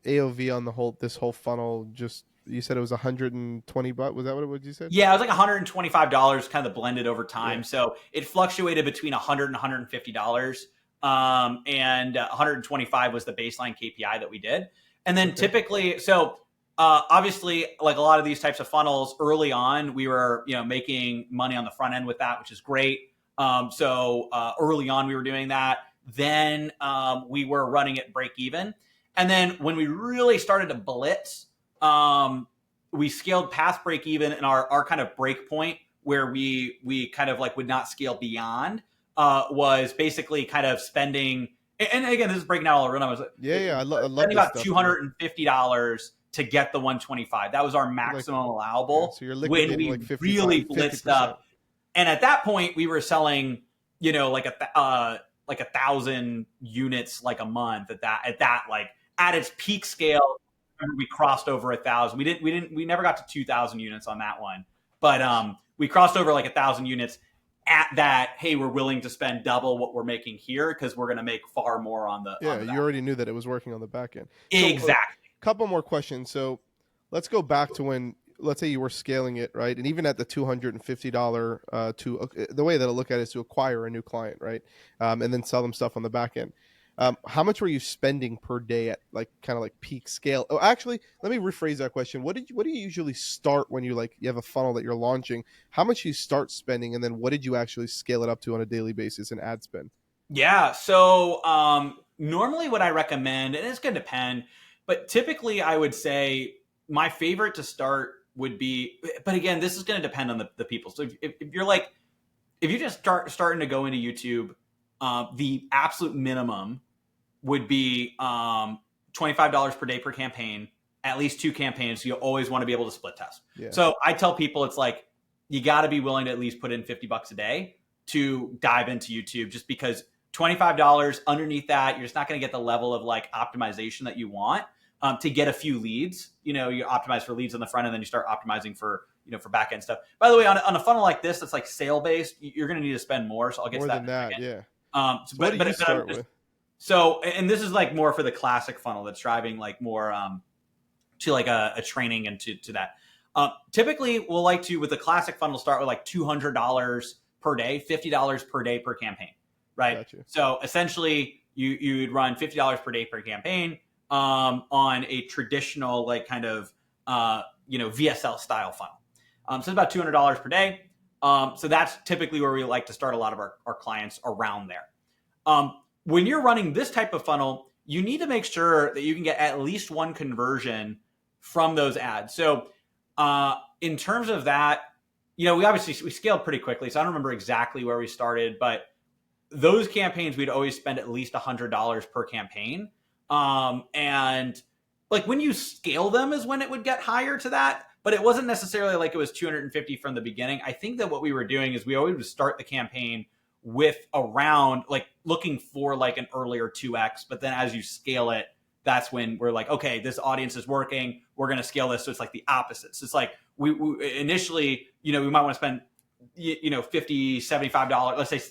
AOV on this whole funnel, just you said it was $120. Was that what you said? Yeah, it was like $125, kind of blended over time. Yeah. So it fluctuated between $100 and $150. And 125 was the baseline KPI that we did. And then typically, so obviously, like a lot of these types of funnels, early on, we were making money on the front end with that, which is great. So early on, we were doing that. Then we were running at break even. And then when we really started to blitz, we scaled past break even, and our kind of break point where we kind of like would not scale beyond was basically kind of spending. And again, this is breaking out all around. I was I love spending about $250 to get the 125. That was our maximum allowable. So you're when we like 50, really blitzed up. And at that point, we were selling, like 1,000 units like a month at that like at its peak scale. We crossed over 1,000. We never got to 2,000 units on that one, but we crossed over like 1,000 units at that. Hey, we're willing to spend double what we're making here because we're going to make far more on the. Yeah, you already knew that it was working on the back end. Exactly. So, couple more questions. So let's go back to when, let's say you were scaling it, right? And even at the $250 the way that I look at it is to acquire a new client, right? And then sell them stuff on the back end. How much were you spending per day at like kind of like peak scale? Oh, actually, let me rephrase that question. What do you usually start when you have a funnel that you're launching? How much do you start spending, and then what did you actually scale it up to on a daily basis in ad spend? Yeah. So normally what I recommend, and it's going to depend, but typically I would say my favorite to start would be, but again, this is going to depend on the people. So if you just starting to go into YouTube, the absolute minimum would be $25 per day per campaign, at least 2 campaigns. So you always want to be able to split test. Yeah. So I tell people it's like, you got to be willing to at least put in $50 a day to dive into YouTube, just because $25 underneath that, you're just not going to get the level of like optimization that you want to get a few leads. You optimize for leads on the front end, and then you start optimizing for for back end stuff. By the way, on a funnel like this, that's like sale based, you're going to need to spend more. So I'll get more to that than that. Yeah. What do you start with? So, and this is like more for the classic funnel that's driving like more to like a training and to that. Typically, we'll like to, with the classic funnel, start with like $200 per day, $50 per day per campaign, right? Gotcha. So essentially, you'd run $50 per day per campaign on a traditional like kind of VSL style funnel. So it's about $200 per day. So that's typically where we like to start a lot of our clients around there. When you're running this type of funnel, you need to make sure that you can get at least one conversion from those ads. So in terms of that, we scaled pretty quickly. So I don't remember exactly where we started, but those campaigns, we'd always spend at least $100 per campaign. And like when you scale them is when it would get higher to that, but it wasn't necessarily like it was 250 from the beginning. I think that what we were doing is we always would start the campaign with around like looking for like an earlier 2x, but then as you scale it, that's when we're like, okay, this audience is working. We're going to scale this. So it's like the opposite. So it's like we initially, we might want to spend, $50, $75, let's say,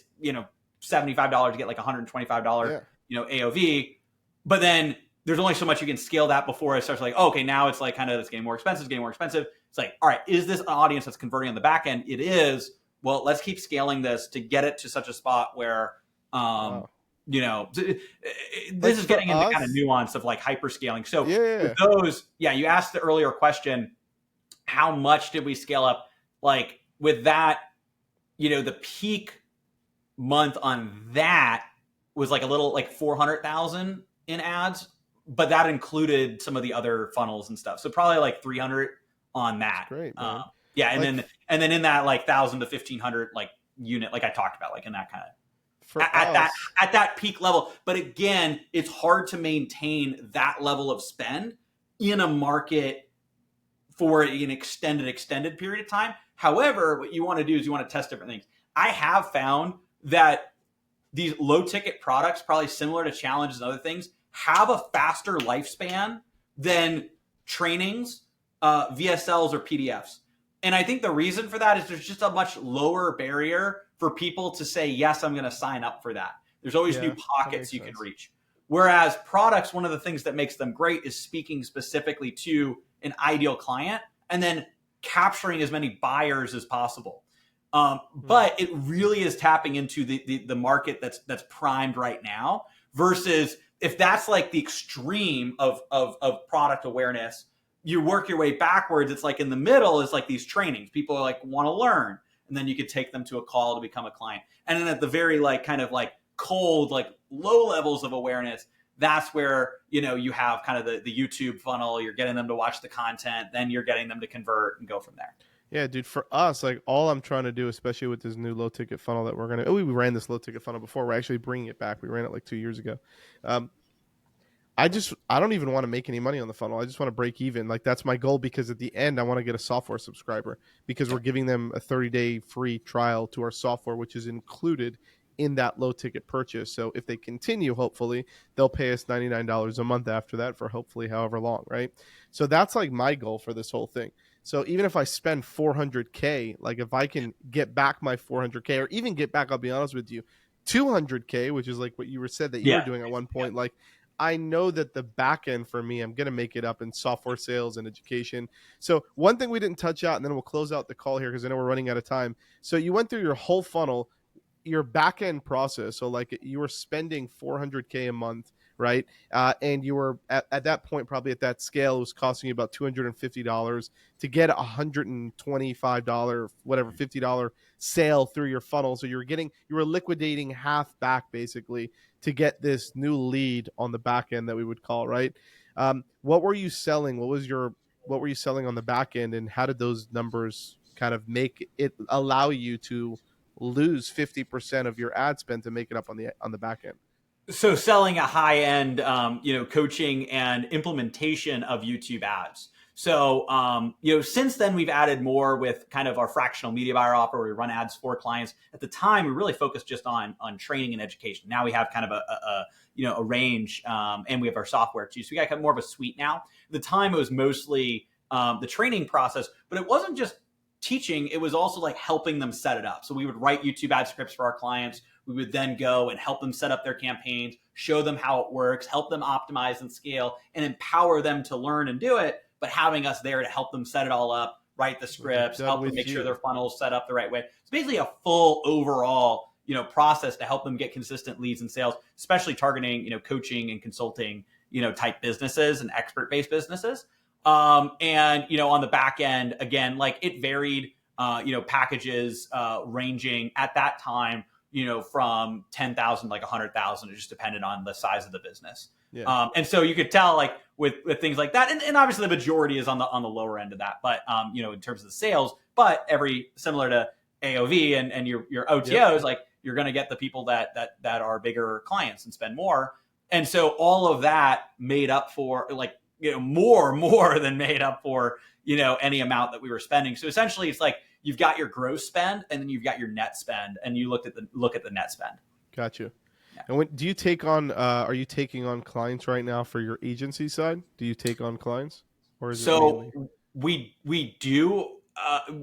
$75 to get like $125, AOV. But then there's only so much you can scale that before it starts like, oh, okay, now it's like kind of it's getting more expensive, It's like, all right, is this an audience that's converting on the back end? It is. Well, let's keep scaling this to get it to such a spot where, this is getting into kind of nuance of like hyperscaling. So with those, you asked the earlier question, how much did we scale up? Like with that, the peak month on that was like a little like 400,000 in ads, but that included some of the other funnels and stuff. So probably like 300 on that. Great, man. And then in that like 1,000 to 1,500 like unit, like I talked about, like in that kind of at that peak level. But again, it's hard to maintain that level of spend in a market for an extended period of time. However, what you want to do is you want to test different things. I have found that these low ticket products, probably similar to challenges and other things, have a faster lifespan than trainings, VSLs, or PDFs. And I think the reason for that is there's just a much lower barrier for people to say, yes, I'm going to sign up for that. There's always new pockets you can reach. Whereas products, one of the things that makes them great is speaking specifically to an ideal client and then capturing as many buyers as possible. But it really is tapping into the market that's primed right now versus if that's like the extreme of product awareness, you work your way backwards. It's like in the middle is like these trainings. People are like want to learn, and then you could take them to a call to become a client. And then at the very like kind of like cold, like low levels of awareness, that's where, you have kind of the YouTube funnel. You're getting them to watch the content, then you're getting them to convert and go from there. Yeah, dude, for us, like all I'm trying to do, especially with this new low ticket funnel that we ran this low ticket funnel before. We're actually bringing it back. We ran it like 2 years ago. I don't even want to make any money on the funnel. I just want to break even. Like that's my goal because at the end, I want to get a software subscriber because we're giving them a 30-day free trial to our software, which is included in that low ticket purchase. So if they continue, hopefully they'll pay us $99 a month after that for hopefully however long. Right. So that's like my goal for this whole thing. So even if I spend $400K, like if I can get back my $400K or even get back, I'll be honest with you, $200K, which is like what you said that you were doing at one point. Like I know that the back end for me, I'm going to make it up in software sales and education. So one thing we didn't touch out, and then we'll close out the call here because I know we're running out of time. So you went through your whole funnel, your back end process. So like you were spending $400K a month, right? And you were at that point, probably at that scale, it was costing you about $250 to get $125, whatever, $50 sale through your funnel. So you were liquidating half back basically to get this new lead on the back end that we would call, right? What were you selling? What were you selling on the back end, and how did those numbers kind of make it allow you to lose 50% of your ad spend to make it up on the back end? So selling a high end, coaching and implementation of YouTube ads. So, since then we've added more with kind of our fractional media buyer offer where we run ads for clients. At the time, we really focused just on training and education. Now we have kind of a range, and we have our software too. So we got kind of more of a suite now. At the time, it was mostly the training process, but it wasn't just teaching, it was also like helping them set it up. So we would write YouTube ad scripts for our clients. We would then go and help them set up their campaigns, show them how it works, help them optimize and scale, and empower them to learn and do it, but having us there to help them set it all up, write the scripts, help them make sure their funnel's set up the right way. It's basically a full overall, process to help them get consistent leads and sales, especially targeting, coaching and consulting, type businesses and expert-based businesses. And, on the back end, again, like it varied, packages ranging at that time, from 10,000, like 100,000. It just depended on the size of the business. Yeah. And so you could tell like with things like that, and obviously the majority is on the lower end of that, but, in terms of the sales, but similar to AOV and your OTOs, yep. Like you're going to get the people that are bigger clients and spend more. And so all of that made up for like, more than made up for, any amount that we were spending. So essentially it's like, you've got your gross spend and then you've got your net spend, and you look at the net spend. Got you. Yeah. And do you take on, are you taking on clients right now for your agency side? Do you take on clients, or is it mainly? we do,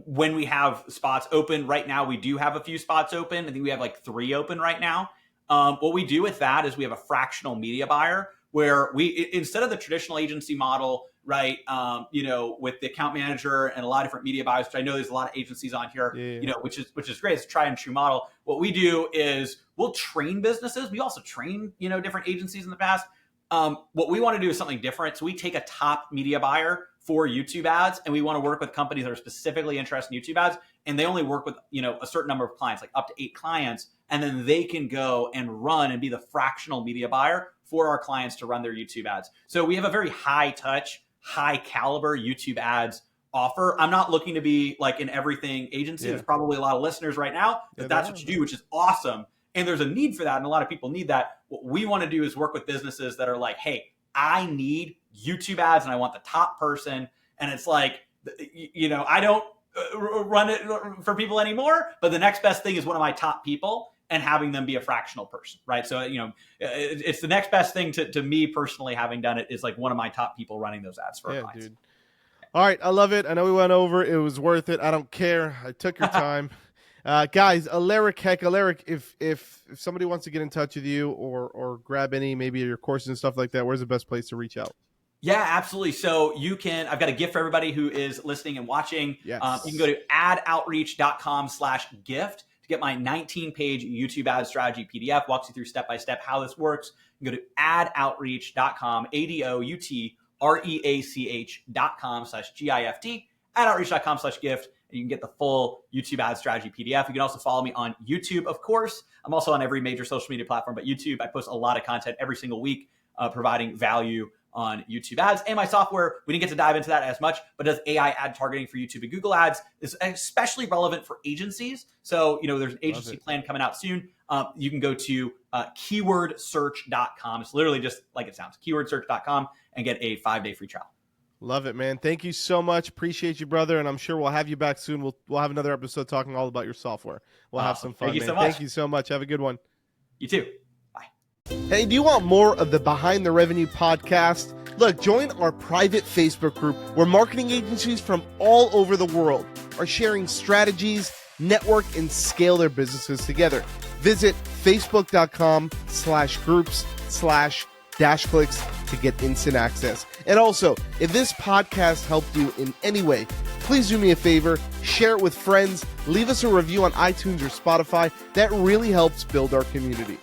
when we have spots open right now, we do have a few spots open. I think we have like 3 open right now. What we do with that is we have a fractional media buyer where we, instead of the traditional agency model, right, with the account manager and a lot of different media buyers, which I know there's a lot of agencies on here, which is great. It's a tried and true model. What we do is we'll train businesses. We also train, different agencies in the past. What we want to do is something different. So we take a top media buyer for YouTube ads, and we want to work with companies that are specifically interested in YouTube ads, and they only work with, a certain number of clients, like up to 8 clients, and then they can go and run and be the fractional media buyer for our clients to run their YouTube ads. So we have a very high touch, high caliber YouTube ads offer. I'm not looking to be like an everything agency. Yeah. There's probably a lot of listeners right now that's what you do, which is awesome. And there's a need for that, and a lot of people need that. What we want to do is work with businesses that are like, hey, I need YouTube ads and I want the top person. And it's like, I don't run it for people anymore, but the next best thing is one of my top people and having them be a fractional person, right? So, it's the next best thing to me personally, having done it, is like one of my top people running those ads for clients. Dude. All right. I love it. I know we went over. It was worth it. I don't care. I took your time. Guys, Aleric, if somebody wants to get in touch with you or grab maybe your courses and stuff like that, where's the best place to reach out? Yeah, absolutely. So I've got a gift for everybody who is listening and watching. Yes. You can go to adoutreach.com/gift to get my 19-page YouTube ad strategy PDF, walks you through step-by-step how this works. You can go to adoutreach.com, adoutreach.com/gift, adoutreach.com/gift. You can get the full YouTube ad strategy PDF. You can also follow me on YouTube, of course. I'm also on every major social media platform, but YouTube, I post a lot of content every single week, providing value on YouTube ads. And my software, we didn't get to dive into that as much, but does AI ad targeting for YouTube and Google ads. Is especially relevant for agencies. So, there's an agency plan coming out soon. You can go to keywordsearch.com. It's literally just like it sounds, keywordsearch.com, and get a 5-day free trial. Love it, man. Thank you so much. Appreciate you, brother. And I'm sure we'll have you back soon. We'll have another episode talking all about your software. We'll have some fun. Thank you so much. Thank you so much. Have a good one. You too. Hey, do you want more of the Behind the Revenue podcast? Look, join our private Facebook group where marketing agencies from all over the world are sharing strategies, network, and scale their businesses together. Visit facebook.com/groups/-clicks to get instant access. And also, if this podcast helped you in any way, please do me a favor, share it with friends, leave us a review on iTunes or Spotify. That really helps build our community.